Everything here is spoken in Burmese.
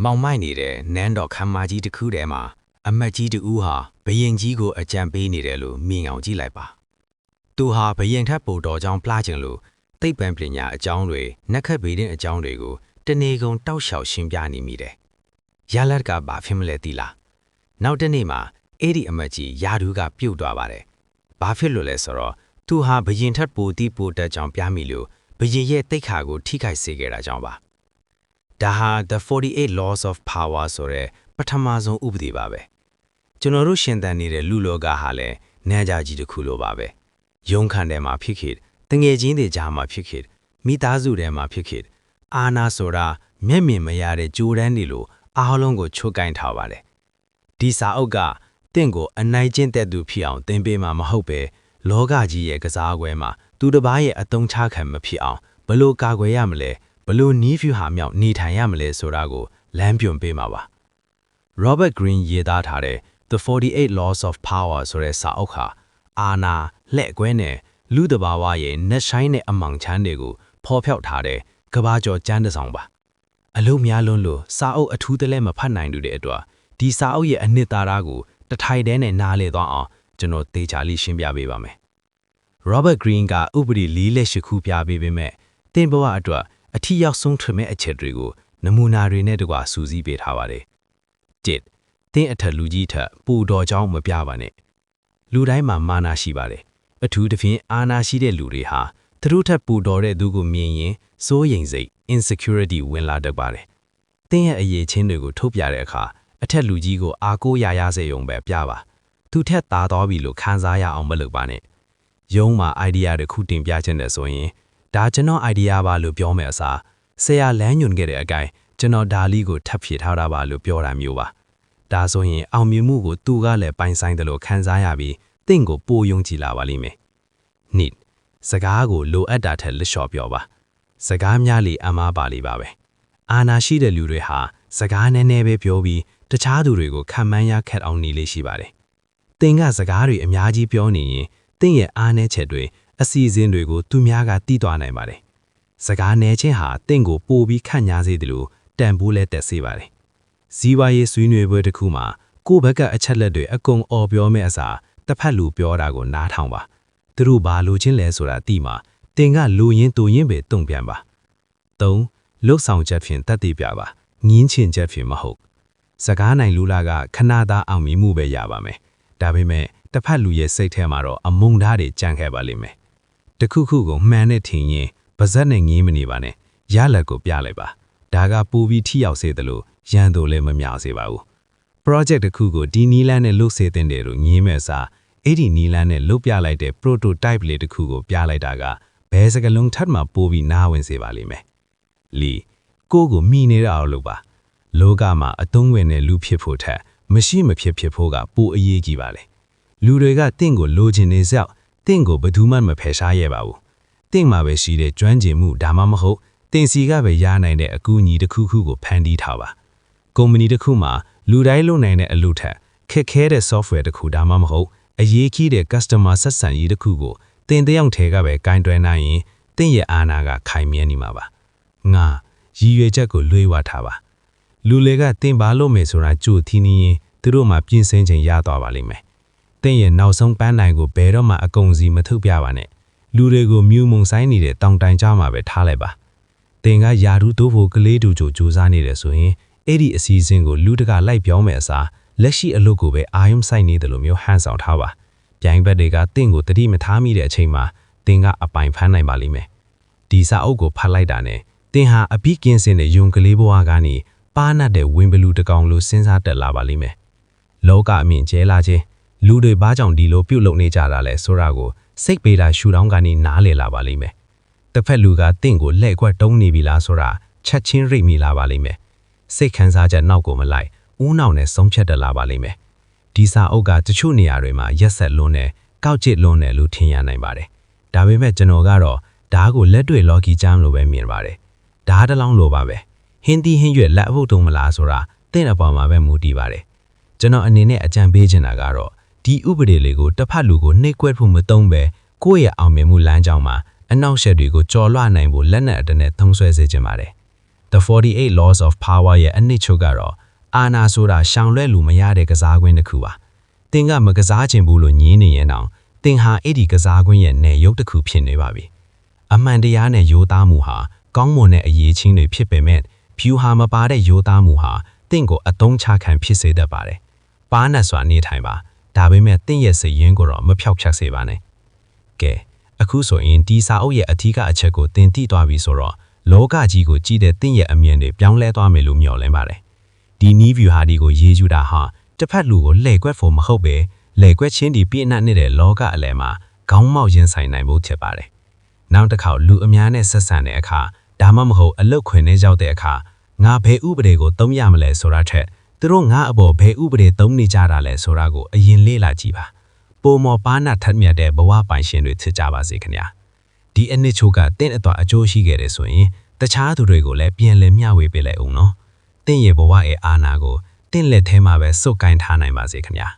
မောင်မိုက်နေတဲ့နန်းတော်ခမ်းမကြီးတစ်ခုထဲမှာအမတ်ကြီးတူဟာဘရင်ကြီးကိုအကြံပေးနေတယ်လို့မြင်အောင်ကြည့်လိုက်ပါသူဟာဘရင်ထက်ပိုတော်ကြောင်းပလာခြင်းလို့သိပ္ပံပညာအကြောင်းတွေနက်ခတ်ဗေဒင်းအကြောင်းတွေကိုတနေကုန်တောက်လျှောက်ရှင်းပြနေမိတယ်ရလတ်ကဘာဖြစ်မလဲသိလားနောက်တနေ့မှာအဲ့ဒီအမတ်ကြီးယာဒူးကပြုတ်သွားပါတယ်ဘာဖြစ်လို့လဲဆိုတော့သူဟာဘရင်ထက်ပိုတိပိုတက်ကြောင်းပြမိလို့ဘရင်ရဲ့တိတ်ခါကိုထိခိုက်စေခဲ့တာကြောင့်ပါဒါဟာ The 48 Laws of Power ဆိုတဲ့ပထမဆုံးဥပဒေပါပဲကျွန်တော်တို့ရှင်သန်နေတဲ့လူလောကဟာလည်းနန်းကြကြီးတစ်ခုလိုပါပဲရုံးခန်းထဲမှာဖြစ်ခဲ့တငယ်ချင်းတွေကြားမှာဖြစ်ခဲ့မိသားစုထဲမှာဖြစ်ခဲ့အာနာဆိုတာမျက်မြင်မရတဲ့ကြိုးတန်းတွေလိုအားလုံးကိုချုပ်ကင်ထားပါတယ်ဒီစာအုပ်ကတင့်ကိုအနိုင်ကျင့်တဲ့သူဖြစ်အောင်သင်ပေးမှာမဟုတ်ပဲလောကကြီးရဲ့ကစားကွဲမှာသူတစ်ပါးရဲ့အသုံးချခံမဖြစ်အောင်ဘလို့ကာကွယ်ရမလဲဘလို့နီးဖြူဟာမြောက်နေထိုင်ရမလဲဆိုတာကိုလမ်းပြွန်ပေးမှာပါ Robert Greene ရေးသားထားတဲ့ The 48 Laws of Power ဆိုတဲ့စာအုပ်ဟာအာနာလက်ကွဲနဲ့လူတဘာဝရဲ့နှက်ဆိုင်တဲ့အမောင်ချမ်းတွေကိုဖော်ဖျောက်ထားတဲ့ကဘာကျော်ကျမ်းတစ်စောင်ပါအလုံးများလွန်းလို့စာအုပ်အထူးတလဲမဖတ်နိုင်လို့တဲ့အတွက်ဒီစာအုပ်ရဲ့အနှစ်သာရကိုတထိုင်တည်းနဲ့နားလည်သွားအောင်ကျွန်တော်သေချာလေးရှင်းပြပေးပါမယ် Robert Greene ကဥပဒေ48ခုပြပေးပေမဲ့တင်ဘဝအတွက်အထီးရောက်ဆုံးထွင်မဲ့အချက်တွေကိုနမူနာတွေနဲ့တကွာစူးစီးပေးထားပါတယ်1တင်းအထက်လူကြီးထက်ပူတော်ကြောင်းမပြပါနဲ့လူတိုင်းမှာမာနာရှိပါတယ်အထူးသဖြင့်အာနာရှိတဲ့လူတွေဟာသူတို့ထက်ပူတော်တဲ့သူကိုမြင်ရင်စိုးရိမ်စိတ် insecurity ဝင်လာတတ်ပါတယ်တင်းရဲ့အရေးချင်းတွေကိုထုတ်ပြတဲ့အခါအထက်လူကြီးကိုအားကိုးရစေရုံပဲပြပါသူထက်သားတော်ပြီလို့ခံစားရအောင်မလုပ်ပါနဲ့ရုံးမှာ idea တစ်ခုတင်ပြခြင်းနဲ့ဆိုရင်ဒါကျွန်တော် idea ပါလို့ပြောမယ်အစားဆရာလမ်းညွှန်ခဲ့တဲ့အကိုင်းကျွန်တော်ဒါလီကိုထပ်ဖြည့်ထားတာပါလို့ပြောတာမျိုးပါဒါဆိုရင်အောင်မြင်မှုကိုသူကလည်းပိုင်ဆိုင်တယ်လို့ခံစားရပြီးတင့်ကိုပိုယုံကြည်လာပါလိမ့်မယ်နှစ်စကားကိုလိုအပ်တာထက်လက်လျှော့ပြောပါစကားများလေအမားပါလိမ့်ပါပဲအာနာရှိတဲ့လူတွေဟာစကားနည်းနည်းပဲပြောပြီးတခြားသူတွေကိုခံမှန်းရခက်အောင်နေလေးရှိပါတယ်တင်ကစကားတွေအများကြီးပြောနေရင်တင့်ရဲ့အားနည်းချက်တွေအစီအစဉ်တွေကိုသူများကတီးသွားနိုင်ပါတယ်စကားနည်းခြင်းဟာတင့်ကိုပိုပြီးခန့်ညားစေတယ်လို့တန်ဖိုးလဲတက်စေပါတယ်ဇီဝရေးဆွေးနွေးပွဲတစ်ခုမှာကိုယ့်ဘက်ကအချက်လက်တွေအကုန်អော်ပြောမဲ့အစားတစ်ဖက်လူပြောတာကိုနားထောင်ပါသူတို့ဘာလိုချင်လဲဆိုတာသိမှာတင်ကလူရင်းတူရင်းပဲတုံ့ပြန်ပါ3လှုပ်ဆောင်ချက်ဖြင့်တတ်သိပြပါငင်းချင်ချက်ဖြင့်မဟုတ်စကားနိုင်လူလာကခဏသားအောင်မြင်မှုပဲရပါမယ်ဒါပေမဲ့တစ်ဖက်လူရဲ့စိတ်ထဲမှာတော့အမုန်းဓာတ်တွေကြံ့ခဲ့ပါလိမ့်မယ်တခုခုကိုမှန်နဲ့ထင်ရင်ပါဇက်နဲ့ငင်းမနေပါနဲ့ရလက်ကိုပြလိုက်ပါဒါကပူပြီးထိရောက်စေတယ်လို့ရန်သူလည်းမမြောက်စေပါဘူး project တစ်ခုကိုဒီနီလန်းနဲ့လုပ်စေတဲ့တယ်လို့ညင်းမဲ့စားအဲ့ဒီနီလန်းနဲ့လုပ်ပြလိုက်တဲ့ prototype လေးတစ်ခုကိုပြလိုက်တာကဘယ်စကလုံးထပ်မှပိုးပြီးနားဝင်စေပါလိမ့်မယ်လီကိုကိုမိနေတာအောင်လုပ်ပါလောကမှာအသုံးဝင်တဲ့လူဖြစ်ဖို့ထက်မရှိမဖြစ်ဖြစ်ဖို့ကပိုအရေးကြီးပါလေလူတွေကတင့်ကိုလိုချင်နေစောက်တင့်ကိုဘယ်သူမှမဖယ်ရှားရပါဘူးတင့်မှာပဲရှိတဲ့ကျွမ်းကျင်မှုဒါမှမဟုတ်တင်စီကပဲရနိုင်တဲ့အကူအညီတစ်ခုခုကိုဖန်တီးထားပါကုမ္ပဏီတစ်ခုမှာလူတိုင်းလုပ်နိုင်တဲ့အလုပ်ထက်ခက်ခဲတဲ့ software တစ်ခုဒါမှမဟုတ်အရေးကြီးတဲ့ customer ဆက်ဆံရေးတစ်ခုကိုတင်တဲ့အောင်ထဲကပဲဂိုင်းတွယ်နိုင်ရင်တင့်ရဲ့အာဏာကခိုင်မြဲနေမှာပါငါရည်ရွယ်ချက်ကိုလွှဲဝထားပါလူတွေကတင်ပါလို့မယ်ဆိုတာကြိုထီးနေရင်သူတို့မှပြင်ဆင်ချိန်ရသွားပါလိမ့်မယ်တင့်ရဲ့နောက်ဆုံးပန်းနိုင်ကိုဘယ်တော့မှအကုန်စီမထုတ်ပြပါနဲ့လူတွေကိုမြူမုံဆိုင်နေတဲ့တောင်တိုင်ကြားမှာပဲထားလိုက်ပါတင်ကယာဒူးတိုးဖို့ကလေးတူကြိုးစားနေတယ်ဆိုရင်အဲ့ဒီအစီအစဉ်ကိုလူတကာလိုက်ပြောမယ်အစားလက်ရှိအလုပ်ကိုပဲအာရုံစိုက်နေတယ်လို့မျိုးဟန်ဆောင်ထားပါပြိုင်ဘက်တွေကတင့်ကိုတတိမထားမိတဲ့အချိန်မှာတင်ကအပိုင်ဖမ်းနိုင်ပါလိမ့်မယ်ဒီစာအုပ်ကိုဖတ်လိုက်တာနဲ့တင်ဟာအပြီးကင်းစင်တဲ့ယုံကလေးဘဝကနေပါနတ်တဲ့ဝင်းဘလူးတကောင်လိုစဉ်းစားတက်လာပါလိမ့်မယ်လောကအမြင့်ကျဲလာခြင်းလူတွေဘာကြောင့်ဒီလိုပြုတ်လုံနေကြတာလဲဆိုတာကိုစိတ်ပေးတာရှူတောင်းကနေနားလည်လာပါလိမ့်မယ်တစ်ဖက်လူကတင့်ကိုလှဲ့ကွက်တုံးနေပြီလားဆိုတာချက်ချင်းရိတ်မိလာပါလိမ့်မယ်စိတ်ခံစားချက်နောက်ကိုမလိုက်ဦးနှောင်နဲ့ဆုံးဖြတ်တက်လာပါလိမ့်မယ်ဒီစာအုပ်ကတချို့နေရာတွေမှာရက်ဆက်လွန်းနဲ့ကောက်ကျစ်လွန်းတယ်လို့ထင်ရနိုင်ပါတယ်ဒါပေမဲ့ကျွန်တော်ကတော့ဓာတ်ကိုလက်တွေ့လော်ကီချမ်းလိုပဲမြင်ပါတယ်ဓာတ်တစ်လောင်းလိုပါပဲဟင်းတီးဟင်းရွက်လက်အုပ်တုံးမလားဆိုတာတင့်အပေါ်မှာပဲမူတည်ပါတယ်ကျွန်တော်အနေနဲ့အကြံပေးချင်တာကတော့ဒီဥပဒေလေးကိုတစ်ဖက်လူကိုနှိပ်ကွက်ဖို့မသုံးပဲကိုယ့်ရဲ့အောင်မြင်မှုလမ်းကြောင်းမှာအနောက်ရှက်တွေကိုကြော်လွှနိုင်ဖို့လက်နက်အတနဲ့သုံးဆွဲစေချင်ပါတယ် The 48 Laws of Power ရဲ့အနှစ်ချုပ်ကတော့အာဏာဆိုတာရှောင်လွှဲလို့မရတဲ့ကစားကွင်းတစ်ခုပါသင်ကမကစားချင်ဘူးလို့ညင်းနေရင်တောင်သင်ဟာအဲ့ဒီကစားကွင်းရဲ့နယ်ရုပ်တစ်ခုဖြစ်နေပါပြီအမှန်တရားနဲ့ရိုးသားမှုဟာကောင်းမွန်တဲ့အရေးချင်းတွေဖြစ်ပေမဲ့ဖြူဟာမပါတဲ့ရိုးသားမှုဟာသင်ကိုအသုံးချခံဖြစ်စေတတ်ပါတယ်ပါးနတ်စွာနေထိုင်ပါဒါပေမဲ့သင်ရဲ့စိတ်ရင်းကိုတော့မဖြောက်ဖြတ်စေပါနဲ့ကဲအခုဆိုရင်ဒီစာအုပ်ရဲ့အထူးအချက်ကိုသင်သိသွားပြီဆိုတော့လောကကြီးကိုကြည့်တဲ့သင်ရဲ့အမြင်တွေပြောင်းလဲသွားမယ်လို့မျှော်လင့်ပါတယ်ဒီနီးဗျူဟာဒီကိုရေးကြည့်တာဟာတစ်ဖက်လူကိုလှည့်ကွက်ဖို့မဟုတ်ပဲလှည့်ကွက်ချင်းဒီပြည့်နှက်နေတဲ့လောကအလယ်မှာခေါင်းမောက်ရင်ဆိုင်နိုင်ဖို့ဖြစ်ပါတယ်နောက်တစ်ခါလူအများနဲ့ဆက်ဆံတဲ့အခါဒါမှမဟုတ်အလုတ်ခွင်ထဲရောက်တဲ့အခါငါဘယ်ဥပဒေကိုသုံးရမလဲဆိုတာထက်သူတို့ငါအပေါ်ဘယ်ဥပဒေသုံးနေကြတာလဲဆိုတာကိုအရင်လေ့လာကြည့်ပါပုံမော်ပါနတ်ထက်မြတ်တဲ့ဘဝပိုင်ရှင်တွေဖြစ်ကြပါစေခင်ဗျာဒီအနှစ်ချို့ကတင့်အတော်အကျိုးရှိခဲ့တယ်ဆိုရင်တခြားသူတွေကိုလည်းပြန်လည်မျှဝေပေးလိုက်အောင်နော်တင့်ရဲ့ဘဝရဲ့အာဏာကိုတင့်လက်ထဲမှာပဲစုပ်ကိုင်းထားနိုင်ပါစေခင်ဗျာ